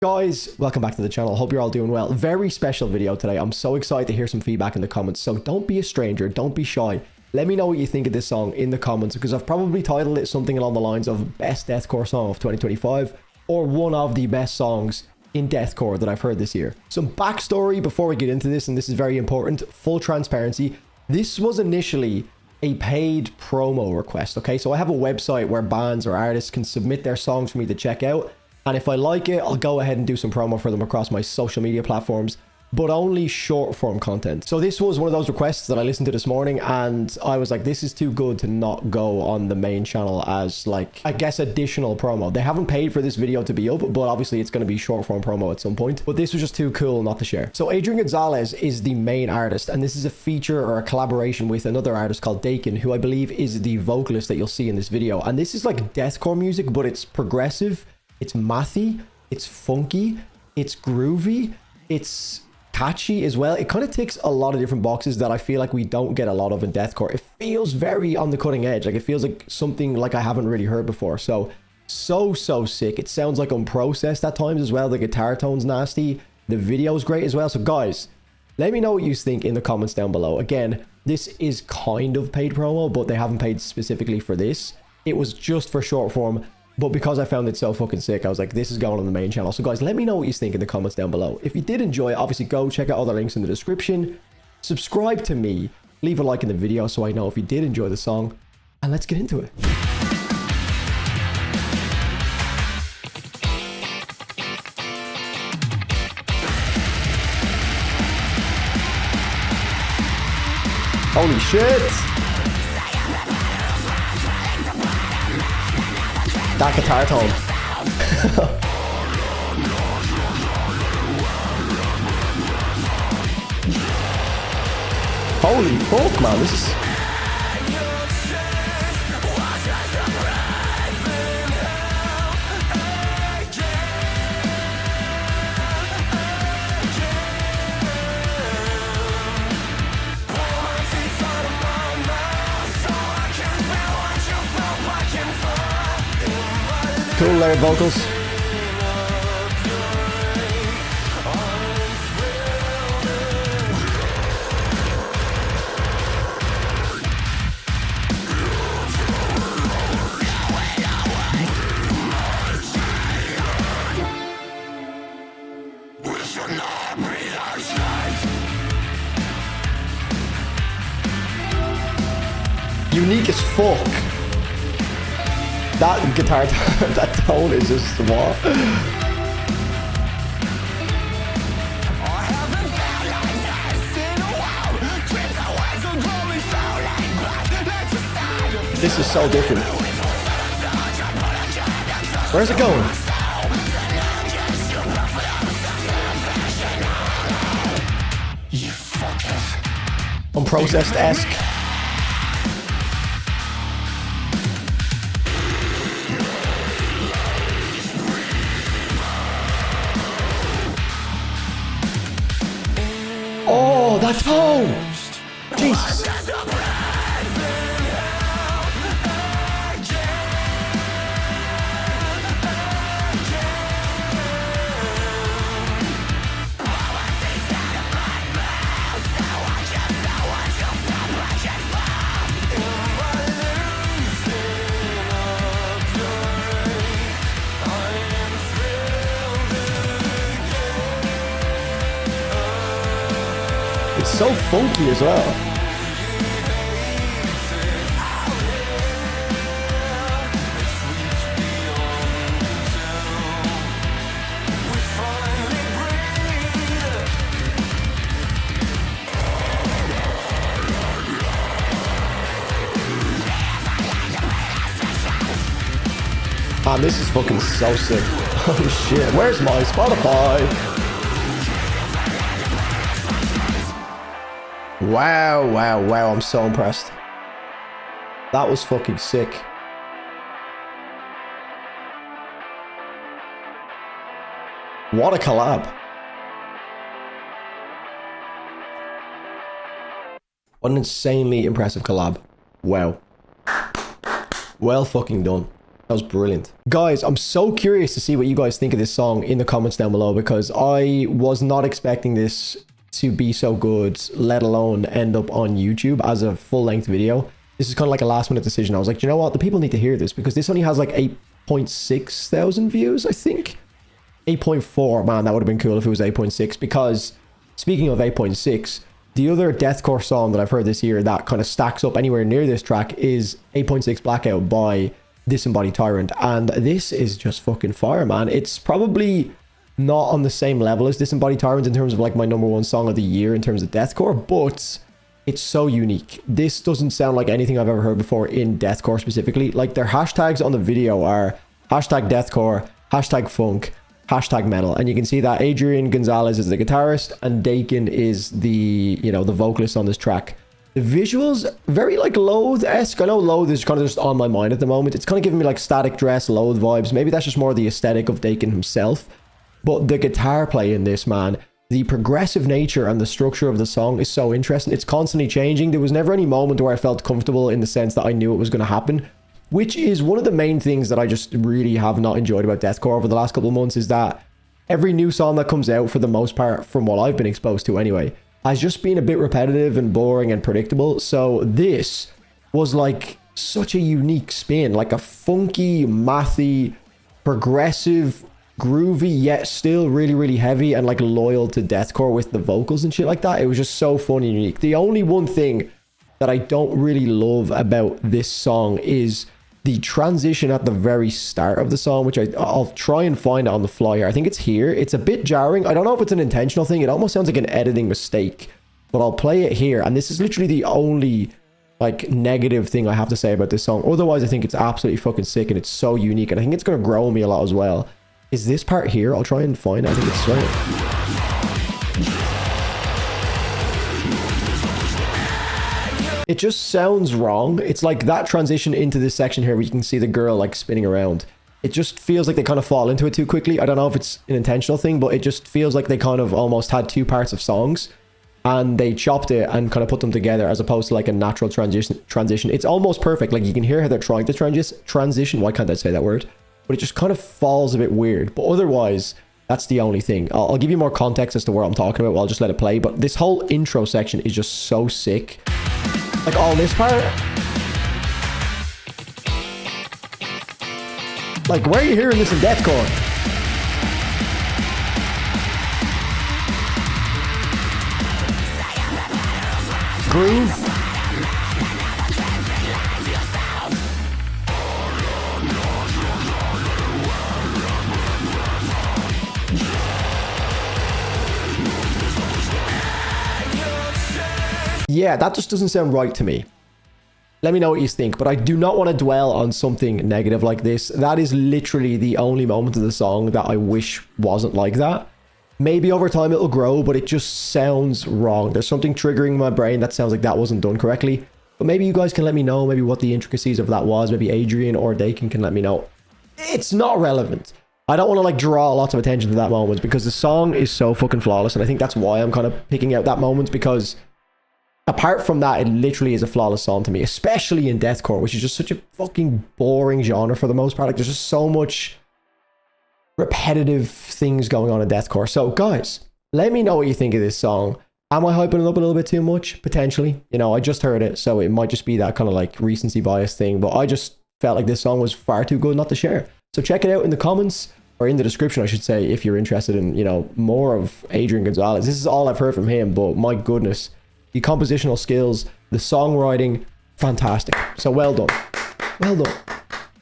Guys, welcome back to the channel. Hope you're all doing well. Very special video today. I'm so excited to hear some feedback in the comments. So don't be a stranger. Don't be shy. Let me know what you think of this song in the comments, because I've probably titled it something along the lines of best deathcore song of 2025 or one of the best songs in deathcore that I've heard this year. Some backstory before we get into this, and this is very important. Full transparency. This was initially a paid promo request. Okay, so I have a website where bands or artists can submit their songs for me to check out. And if I like it, I'll go ahead and do some promo for them across my social media platforms, but only short form content. So this was one of those requests that I listened to this morning, and I was like, this is too good to not go on the main channel as, like, I guess additional promo. They haven't paid for this video to be up, but obviously it's going to be short form promo at some point. But this was just too cool not to share. So Adrien Gonzales is the main artist, and this is a feature or a collaboration with another artist called Daken, who I believe is the vocalist that you'll see in this video. And this is like deathcore music, but it's progressive. It's mathy, it's funky, it's groovy, it's catchy as well. It kind of ticks a lot of different boxes that I feel like we don't get a lot of in deathcore. It feels very on the cutting edge. Like, it feels like something like I haven't really heard before. So sick. It sounds like unprocessed at times as well. The guitar tone's nasty. The video's great as well. So guys, let me know what you think in the comments down below. Again, this is kind of paid promo, but they haven't paid specifically for this. It was just for short form. But because I found it so fucking sick, I was like, this is going on the main channel. So guys, let me know what you think in the comments down below. If you did enjoy it, obviously go check out all the links in the description. Subscribe to me. Leave a like in the video so I know if you did enjoy the song. And let's get into it. Holy shit! That guitar tone. Holy fuck, man, this is... Cool layered vocals. Unique as fuck. That guitar, that tone is just what? This is so different. Where's it going? Unprocessed-esque. Oh, that tone! Jesus! It's so funky as well. Man, this is fucking so sick. Holy shit, where's my Spotify? Wow, I'm so impressed. That was fucking sick. What a collab. What an insanely impressive collab. Wow. Well fucking done. That was brilliant. Guys, I'm so curious to see what you guys think of this song in the comments down below, because I was not expecting this to be so good, let alone end up on YouTube as a full-length video. This is kind of like a last-minute decision. I was like, you know what? The people need to hear this, because this only has like 8.6 thousand views, I think. 8.4, man, that would have been cool if it was 8.6, because speaking of 8.6, the other deathcore song that I've heard this year that kind of stacks up anywhere near this track is 8.6 Blackout by Disembodied Tyrant, and this is just fucking fire, man. It's probably not on the same level as Disembodied Tyrant in terms of like my #1 song of the year in terms of deathcore, but it's so unique. This doesn't sound like anything I've ever heard before in deathcore specifically. Like, their hashtags on the video are hashtag deathcore, hashtag funk, hashtag metal, and you can see that Adrien Gonzales is the guitarist and Daken is the, you know, the vocalist on this track. The visuals, very like Loathe-esque. I know Loathe is kind of just on my mind at the moment. It's kind of giving me like Static Dress, Loathe vibes. Maybe that's just more the aesthetic of Daken himself. But the guitar play in this, man, the progressive nature and the structure of the song is so interesting. It's constantly changing. There was never any moment where I felt comfortable in the sense that I knew it was going to happen, which is one of the main things that I just really have not enjoyed about deathcore over the last couple of months, is that every new song that comes out, for the most part, from what I've been exposed to anyway, has just been a bit repetitive and boring and predictable. So this was like such a unique spin, like a funky, mathy, progressive, groovy, yet still really, really heavy and like loyal to deathcore with the vocals and shit like that. It was just so fun and unique. The only one thing that I don't really love about this song is the transition at the very start of the song, which I'll try and find it on the fly here. I think it's here. It's a bit jarring. I don't know if it's an intentional thing. It almost sounds like an editing mistake, but I'll play it here. And this is literally the only like negative thing I have to say about this song. Otherwise, I think it's absolutely fucking sick and it's so unique. And I think it's going to grow on me a lot as well. Is this part here? I'll try and find it. I think it's right. It just sounds wrong. It's like that transition into this section here where you can see the girl like spinning around. It just feels like they kind of fall into it too quickly. I don't know if it's an intentional thing, but it just feels like they kind of almost had two parts of songs and they chopped it and kind of put them together as opposed to like a natural transition. It's almost perfect. Like, you can hear how they're trying to transition. Why can't I say that word? But it just kind of falls a bit weird. But otherwise, that's the only thing. I'll give you more context as to what I'm talking about. I'll just let it play. But this whole intro section is just so sick. Like, all this part. Like, where are you hearing this in deathcore? Groove. Yeah, that just doesn't sound right to me. Let me know what you think, but I do not want to dwell on something negative like this. That is literally the only moment of the song that I wish wasn't like that. Maybe over time it'll grow, but it just sounds wrong. There's something triggering in my brain that sounds like that wasn't done correctly. But maybe you guys can let me know maybe what the intricacies of that was. Maybe Adrien or Daken can let me know. It's not relevant. I don't want to like draw lots of attention to that moment because the song is so fucking flawless, and I think that's why I'm kind of picking out that moment, because apart from that, it literally is a flawless song to me, especially in deathcore, which is just such a fucking boring genre for the most part. Like, there's just so much repetitive things going on in deathcore. So guys, let me know what you think of this song. Am I hyping it up a little bit too much? Potentially. You know, I just heard it, so it might just be that kind of like recency bias thing, but I just felt like this song was far too good not to share. So check it out in the comments, or in the description, I should say, if you're interested in, you know, more of Adrien Gonzales. This is all I've heard from him, but my goodness, the compositional skills, the songwriting, fantastic. So well done. Well done.